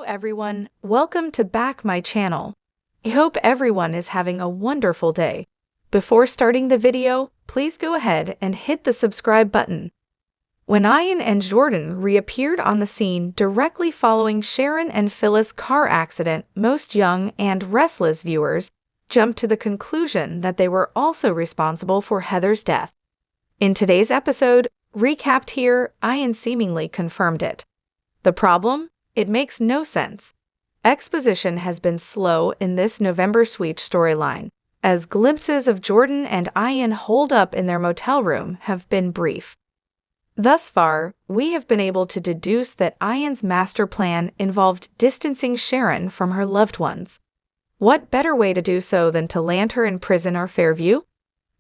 everyone, welcome to back my channel. I hope everyone is having a wonderful day. Before starting the video, please go ahead and hit the subscribe button. When Ian and Jordan reappeared on the scene directly following Sharon and Phyllis' car accident, most young and restless viewers jumped to the conclusion that they were also responsible for Heather's death. In today's episode, recapped here, Ian seemingly confirmed it. The problem? It makes no sense. Exposition has been slow in this November Sweet storyline, as glimpses of Jordan and Ian holed up in their motel room have been brief. Thus far, we have been able to deduce that Ian's master plan involved distancing Sharon from her loved ones. What better way to do so than to land her in prison or Fairview?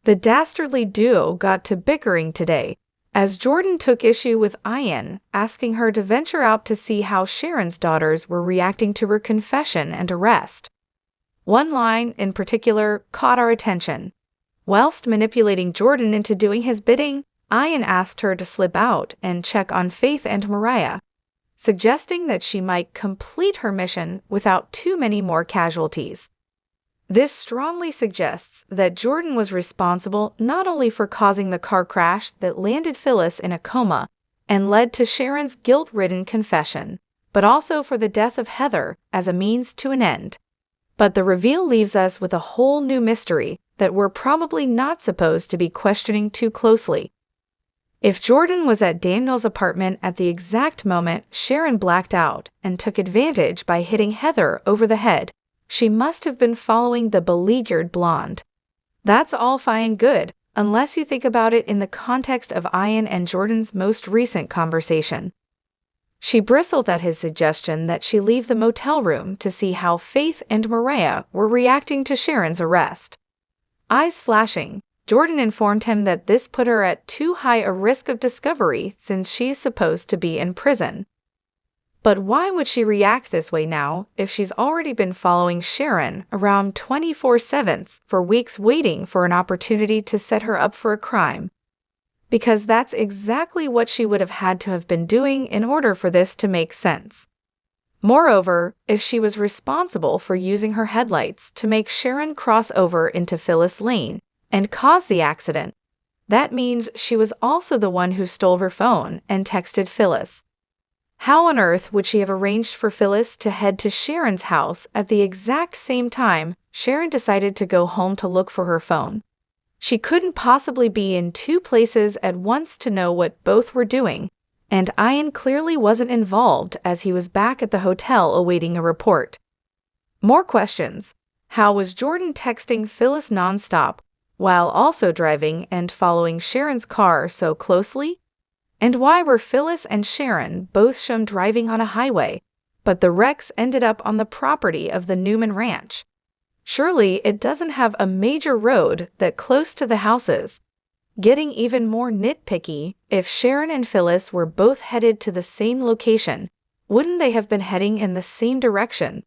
The dastardly duo got to bickering today, as Jordan took issue with Ian, asking her to venture out to see how Sharon's daughters were reacting to her confession and arrest. One line, in particular, caught our attention. Whilst manipulating Jordan into doing his bidding, Ian asked her to slip out and check on Faith and Mariah, suggesting that she might complete her mission without too many more casualties. This strongly suggests that Jordan was responsible not only for causing the car crash that landed Phyllis in a coma and led to Sharon's guilt-ridden confession, but also for the death of Heather as a means to an end. But the reveal leaves us with a whole new mystery that we're probably not supposed to be questioning too closely. If Jordan was at Daniel's apartment at the exact moment Sharon blacked out and took advantage by hitting Heather over the head, she must have been following the beleaguered blonde. That's all fine and good, unless you think about it in the context of Ian and Jordan's most recent conversation. She bristled at his suggestion that she leave the motel room to see how Faith and Mariah were reacting to Sharon's arrest. Eyes flashing, Jordan informed him that this put her at too high a risk of discovery since she's supposed to be in prison. But why would she react this way now if she's already been following Sharon around 24/7 for weeks waiting for an opportunity to set her up for a crime? Because that's exactly what she would have been doing in order for this to make sense. Moreover, if she was responsible for using her headlights to make Sharon cross over into Phyllis Lane and cause the accident, that means she was also the one who stole her phone and texted Phyllis. How on earth would she have arranged for Phyllis to head to Sharon's house at the exact same time Sharon decided to go home to look for her phone? She couldn't possibly be in two places at once to know what both were doing, and Ian clearly wasn't involved as he was back at the hotel awaiting a report. More questions. How was Jordan texting Phyllis nonstop while also driving and following Sharon's car so closely? And why were Phyllis and Sharon both shown driving on a highway, but the wrecks ended up on the property of the Newman Ranch? Surely it doesn't have a major road that close to the houses. Getting even more nitpicky, if Sharon and Phyllis were both headed to the same location, wouldn't they have been heading in the same direction?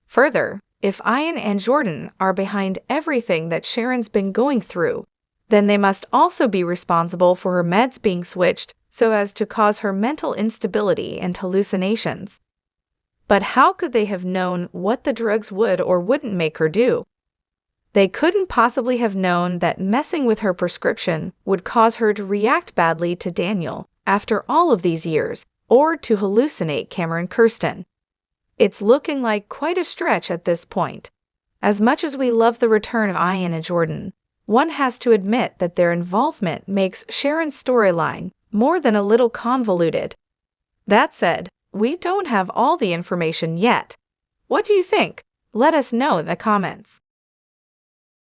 Further, if Ian and Jordan are behind everything that Sharon's been going through, then they must also be responsible for her meds being switched so as to cause her mental instability and hallucinations. But how could they have known what the drugs would or wouldn't make her do? They couldn't possibly have known that messing with her prescription would cause her to react badly to Daniel after all of these years, or to hallucinate Cameron Kirsten. It's looking like quite a stretch at this point. As much as we love the return of Ian and Jordan, one has to admit that their involvement makes Sharon's storyline more than a little convoluted. That said, we don't have all the information yet. What do you think? Let us know in the comments.